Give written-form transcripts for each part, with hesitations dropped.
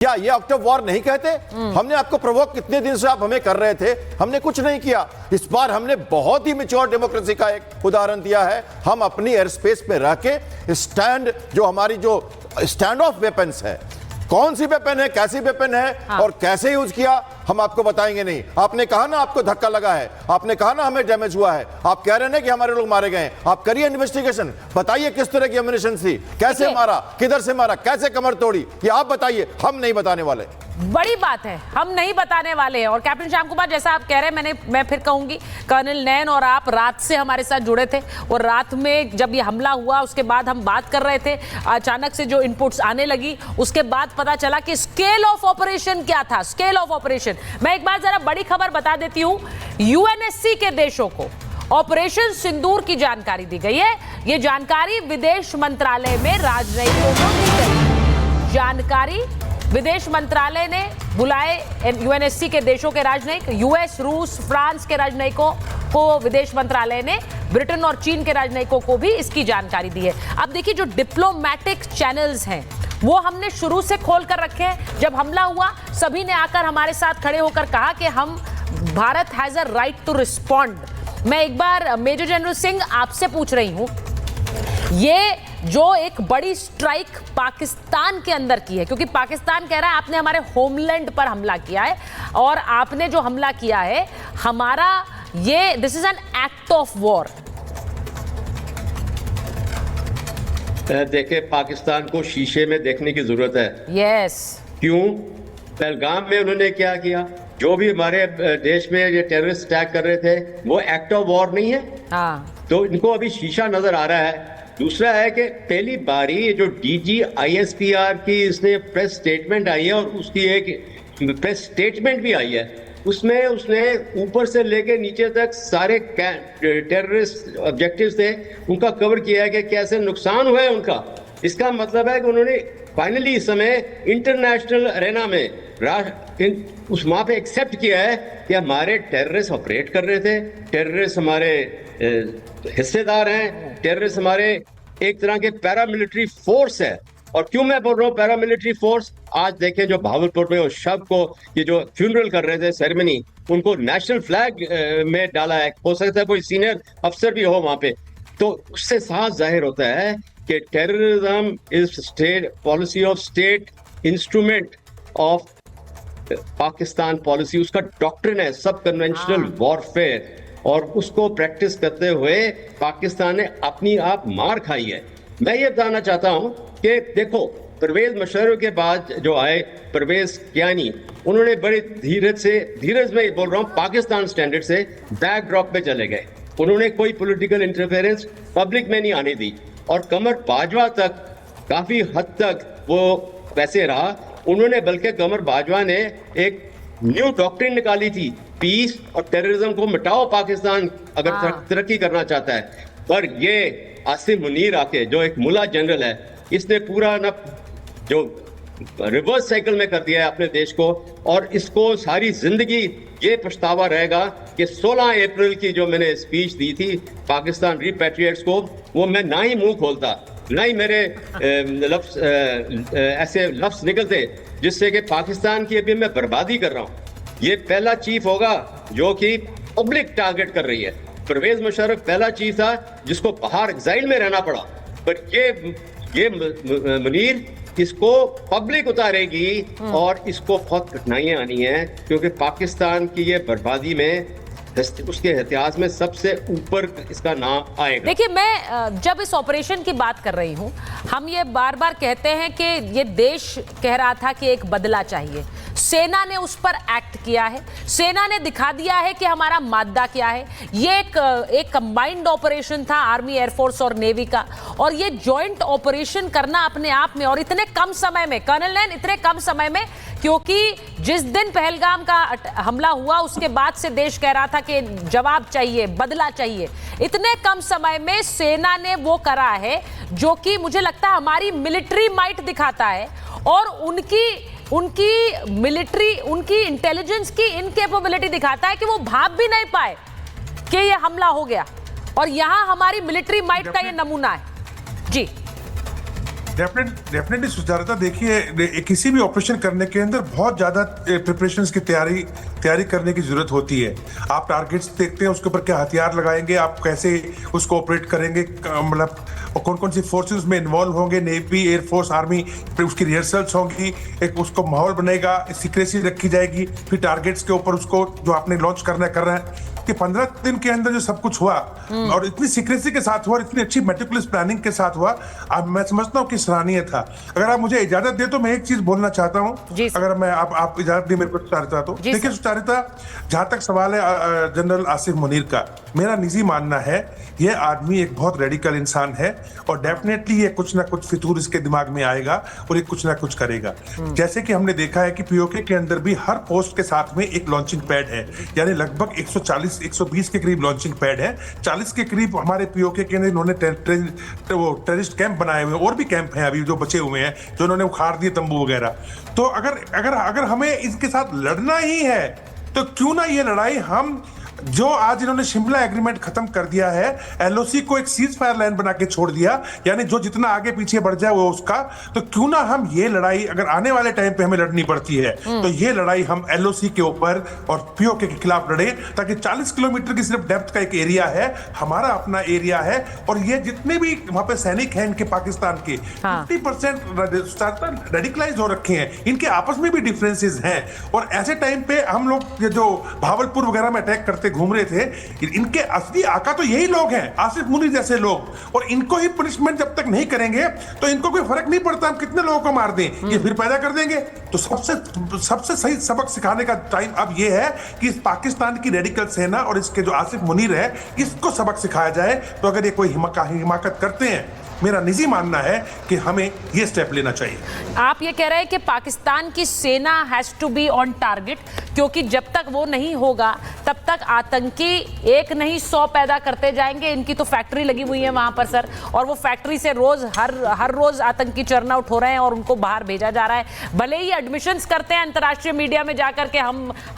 क्या ये October war नहीं कहते? हमने आपको प्रोवोक कितने दिन से आप हमें कर रहे थे, हमने कुछ नहीं किया। इस बार हमने बहुत ही मैच्योर डेमोक्रेसी का एक उदाहरण दिया है। हम अपनी एयर स्पेस पे रह के स्टैंड, जो हमारी जो स्टैंड ऑफ वेपन्स है, कौन सी वेपन है, कैसी वेपन है, हाँ। और कैसे यूज किया, हम आपको बताएंगे नहीं। आपने कहा ना आपको धक्का लगा है, आपने कहा ना हमें डैमेज हुआ है, आप कह रहे हैं कि हमारे लोग मारे गए। आप करिए इन्वेस्टिगेशन, बताइए किस तरह की एम्युनिशन थी, कैसे मारा, किधर से मारा, कैसे कमर तोड़ी, ये आप बताइए, हम नहीं बताने वाले। बड़ी बात है, हम नहीं बताने वाले हैं। और कैप्टन श्याम कुमार, जैसा आप कह रहे हैं, मैं फिर कहूंगी, कर्नल नैन और आप रात से हमारे साथ जुड़े थे, और रात में जब ये हमला हुआ उसके बाद हम बात कर रहे थे, अचानक से जो इनपुट्स आने लगी उसके बाद पता चला कि स्केल ऑफ ऑपरेशन क्या था। स्केल ऑफ ऑपरेशन, मैं एक बार जरा बड़ी खबर बता देती हूं। यूएनएससी के देशों को ऑपरेशन सिंदूर की जानकारी दी गई है। ये जानकारी विदेश मंत्रालय में राजनयिकों को दी गई। जानकारी विदेश मंत्रालय ने बुलाए यूएनएससी के देशों के राजनयिक, यूएस, रूस, फ्रांस के राजनयिकों को विदेश मंत्रालय ने ब्रिटेन और चीन के राजनयिकों को भी इसकी जानकारी दी है। अब देखिए, जो डिप्लोमेटिक चैनल्स हैं वो हमने शुरू से खोल कर रखे हैं। जब हमला हुआ सभी ने आकर हमारे साथ खड़े होकर कहा कि हम, Bharat has a right to respond. मैं एक बार मेजर जनरल सिंह आपसे पूछ रही हूं, ये जो एक बड़ी स्ट्राइक पाकिस्तान के अंदर की है, क्योंकि पाकिस्तान कह रहा है आपने हमारे होमलैंड पर हमला किया है, और आपने जो हमला किया है हमारा, ये this is an act of war. देखे, पाकिस्तान को शीशे में देखने की जरूरत है। यस। क्यों? पहलगाम में उन्होंने क्या किया? जो भी हमारे देश में ये टेररिस्ट अटैक कर रहे थे वो एक्ट ऑफ वॉर नहीं है? हाँ। तो इनको अभी शीशा नजर आ रहा है। दूसरा है कि पहली बारी जो डीजी आईएसपीआर की इसने प्रेस स्टेटमेंट आई है, और उसकी एक प्रेस स्टेटमेंट भी आई है, उसमें उसने ऊपर से लेके नीचे तक सारे टेररिस्ट ऑब्जेक्टिव्स थे उनका कवर किया है कि कैसे नुकसान हुआ है उनका। इसका मतलब है कि उन्होंने फाइनली इस समय इंटरनेशनल अरेना में उस वहाँ पे एक्सेप्ट किया है कि हमारे टेररिस्ट ऑपरेट कर रहे थे, टेररिस्ट हमारे हिस्सेदार हैं, टेररिस्ट हमारे एक तरह के पैरामिलिट्री फोर्स है। और क्यों मैं बोल रहा हूँ पैरामिलिट्री फोर्स? आज देखें जो भावलपुर में उस शव को, ये जो फ्यूनरल कर रहे थे सेरेमनी, उनको नेशनल फ्लैग में डाला है। हो सकता है कोई सीनियर अफसर भी हो वहाँ पे। तो उससे साफ जाहिर होता है कि terrorism is state policy of state, instrument of Pakistan policy, उसका डॉक्ट्रिन है सब कन्वेंशनल वॉरफेयर, और उसको प्रैक्टिस करते हुए पाकिस्तान ने अपनी आप मार खाई है। मैं ये बताना चाहता हूं कि देखो, परवेज मुशर्रफ के बाद जो आए परवेज कियानी, उन्होंने बड़े धीरज में बोल रहा हूं, पाकिस्तान स्टैंडर्ड से बैकड्रॉप पे चले गए। उन्होंने कोई पॉलिटिकल इंटरफेरेंस पब्लिक में नहीं आने दी, और कमर बाजवा तक काफी हद तक वो वैसे रहा। उन्होंने बल्कि कमर बाजवा ने एक न्यू डॉक्ट्रिन निकाली थी, पीस और टेररिज्म को मिटाओ पाकिस्तान अगर तरक्की करना चाहता है। पर ये आसिम मुनीर आके, जो एक मुल्ला जनरल है, इसने पूरा ना जो रिवर्स साइकिल में कर दिया है अपने देश को, और इसको सारी जिंदगी ये पछतावा रहेगा कि 16 अप्रैल की जो मैंने स्पीच दी थी पाकिस्तान रिपैट्रिएट्स को, वो मैं ना ही मुंह खोलता, ना ही मेरे ऐसे लफ्ज निकलते जिससे कि पाकिस्तान की अभी मैं बर्बादी कर रहा हूँ। ये पहला चीफ होगा जो कि पब्लिक टारगेट कर रही है। परवेज मुशर्रफ पहला चीफ था जिसको बाहर एग्जाइल में रहना पड़ा, पर ये मुनीर इसको पब्लिक उतारेगी, और इसको बहुत कठिनाइयां आनी है, क्योंकि पाकिस्तान की ये बर्बादी में उसके इतिहास में सबसे ऊपर इसका नाम आएगा। देखिए, मैं जब इस ऑपरेशन की बात कर रही हूं, हम ये बार बार कहते हैं कि ये देश कह रहा था कि एक बदला चाहिए। सेना ने उस पर एक्ट किया है, सेना ने दिखा दिया है कि हमारा मादा क्या है। ये एक कंबाइंड ऑपरेशन था आर्मी, एयरफोर्स और नेवी का, और ये जॉइंट ऑपरेशन करना अपने आप में, और इतने कम समय में, कर्नल नैन, इतने कम समय में, क्योंकि जिस दिन पहलगाम का हमला हुआ उसके बाद से देश कह रहा था कि जवाब चाहिए, बदला चाहिए। इतने कम समय में सेना ने वो करा है जो कि मुझे लगता है हमारी मिलिट्री माइट दिखाता है, और उनकी मिलिट्री, उनकी इंटेलिजेंस की इनकेपेबिलिटी दिखाता है कि वो भाप भी नहीं पाए कि ये हमला हो गया। और यहां हमारी मिलिट्री माइट का ये नमूना है। जी डेफिनेटली सुचारुता, देखिए किसी भी ऑपरेशन करने के अंदर बहुत ज्यादा प्रिपरेशंस की तैयारी करने की जरूरत होती है। आप टारगेट्स देखते हैं, उसके ऊपर क्या हथियार लगाएंगे, आप कैसे उसको ऑपरेट करेंगे, मतलब कौन कौन सी फोर्सेस में इन्वॉल्व होंगे, नेवी, एयरफोर्स, आर्मी, फिर उसकी रिहर्सल्स होंगी, एक उसको माहौल बनेगा, सीक्रेसी रखी जाएगी, फिर टारगेट्स के ऊपर उसको जो आपने लॉन्च कर रहे हैं कि 15 दिन के अंदर जो सब कुछ हुआ और इतनी सीक्रेसी के साथ हुआ और इतनी अच्छी मेटिकुलस प्लानिंग के साथ हुआ, अब मैं समझता हूँ कि सराहनीय था। अगर आप मुझे इजाजत दे तो मैं एक चीज बोलना चाहता हूँ, अगर मैं आप इजाजत दी मेरे को सुचारुता, तो देखिए सुचारुता, जहां तक सवाल है जनरल आसिफ मुनीर का, मेरा निजी मानना है ये आदमी एक बहुत रेडिकल इंसान है और डेफिनेटली ये कुछ ना कुछ फितूर इसके दिमाग में आएगा और ये कुछ ना कुछ करेगा। जैसे कि हमने देखा है कि पीओके के अंदर भी हर पोस्ट के साथ में एक लॉन्चिंग पैड है, यानी लगभग 140-120 के करीब लॉन्चिंग पैड है। 40 के करीब हमारे पीओके के अंदर इन्होंने टेररिस्ट कैंप बनाए हुए हैं, और भी कैंप हैं अभी जो बचे हुए हैं, जो इन्होंने उखाड़ दिए तंबू वगैरह। तो अगर हमें इसके साथ लड़ना ही है तो क्यों ना ये लड़ाई हम, जो आज इन्होंने शिमला एग्रीमेंट खत्म कर दिया है, एलओसी को एक सीज फायर लाइन बना के छोड़ दिया, यानी जो जितना आगे पीछे बढ़ जाए वो उसका, तो क्यों ना हम ये लड़ाई, अगर आने वाले टाइम पे हमें लड़नी पड़ती है तो ये लड़ाई हम एलओसी के ऊपर और पीओके के खिलाफ लड़े, ताकि 40 किलोमीटर की सिर्फ डेप्थ का एक एरिया है, हमारा अपना एरिया है, और ये जितने भी वहां पे सैनिक हैं इनके पाकिस्तान के 50% रेडिकलाइज हो रखे हैं, इनके आपस में भी डिफरेंसेस हैं। और ऐसे टाइम पे हम लोग जो भावलपुर वगैरह में अटैक करते घूम रहे थे, इनके असली आका तो यही लोग हैं, आसिफ मुनीर जैसे लोग, और इनको ही पनिशमेंट जब तक नहीं करेंगे तो इनको कोई फर्क नहीं पड़ता हम कितने लोगों को मार दें, ये फिर पैदा कर देंगे। तो सबसे सही सबक सिखाने का टाइम अब ये है कि इस पाकिस्तान की रेडिकल सेना और इसके जो आसिफ मुनीर है, इसको सबक सिखाया जाए। तो अगर ये कोई हिमाकत करते हैं, मेरा निजी मानना है कि हमें ये स्टेप लेना चाहिए। आप ये कह रहे हैं कि पाकिस्तान की सेना has to be on target, क्योंकि जब तक वो नहीं होगा तब तक आतंकी एक नहीं 100 पैदा करते जाएंगे। इनकी तो फैक्ट्री लगी हुई है वहां पर सर, और वो फैक्ट्री से रोज हर रोज आतंकी चर्न आउट हो रहे हैं और उनको बाहर भेजा जा रहा है। भले ही एडमिशंस करते हैं अंतर्राष्ट्रीय मीडिया में जाकर के,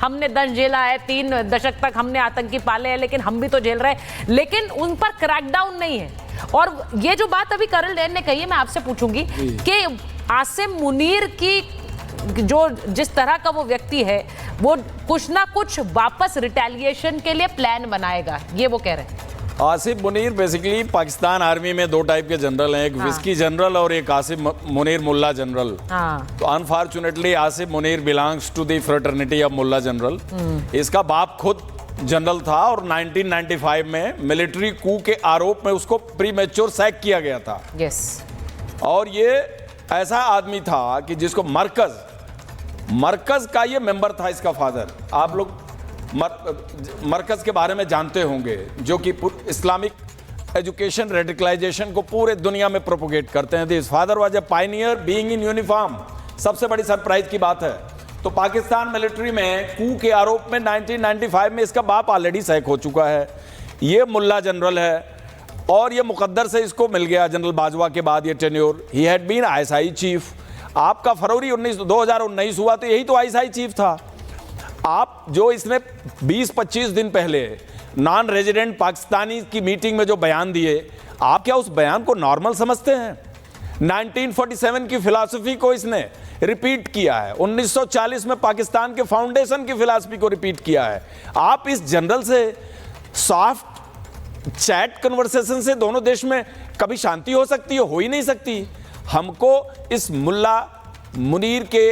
हमने दंश झेला है, 3 दशक तक हमने आतंकी पाले हैं, लेकिन हम भी तो झेल रहे हैं, लेकिन उन पर क्रैकडाउन नहीं है। और ये जो बात अभी कर्नल नैन ने कही है, मैं आपसे पूछूंगी कि आसिम मुनीर की जो जिस तरह का वो व्यक्ति है, वो कुछ ना कुछ वापस रिटेलिएशन के लिए प्लान बनाएगा, ये वो कह रहे हैं। आसिफ मुनीर बेसिकली पाकिस्तान आर्मी में 2 टाइप के जनरल हैं, एक विस्की जनरल और एक आसिफ मुनीर मुल्ला जनरल। तो unfortunately Asif Munir belongs to the fraternity of मुल्ला जनरल। इसका बाप खुद जनरल था और 1995 में मिलिट्री कू के आरोप में उसको प्रीमेच्योर सैक किया गया था। और ये ऐसा आदमी था कि जिसको मरकज का ये मेंबर था, इसका फादर। आप लोग मरकज के बारे में जानते होंगे, जो कि इस्लामिक एजुकेशन रेडिकलाइजेशन को पूरे दुनिया में प्रोपोगेट करते हैं। This father was a Pioneer being in uniform. सबसे बड़ी सरप्राइज की बात है, तो पाकिस्तान मिलिट्री में कू के आरोप में 1995 में इसका बाप ऑलरेडी सैक हो चुका है। ये मुल्ला जनरल है और ये मुकद्दर से इसको मिल गया जनरल बाजवा के बाद ये tenure. He had been ISI chief. आपका फरवरी 2019 हुआ तो यही तो आईएसआई चीफ था। आप जो इसने 20-25 दिन पहले नॉन रेजिडेंट पाकिस्तानी की मीटिंग में जो बयान दिए, आप क्या उस बयान को नॉर्मल समझते हैं? 1947 की फिलॉसफी को इसने रिपीट किया है, 1940 में पाकिस्तान के फाउंडेशन की फिलॉसफी को रिपीट किया है। आप इस जनरल से सॉफ्ट चैट कन्वर्सेशन से दोनों देश में कभी शांति हो सकती है? हो ही नहीं सकती। हमको इस मुल्ला मुनीर के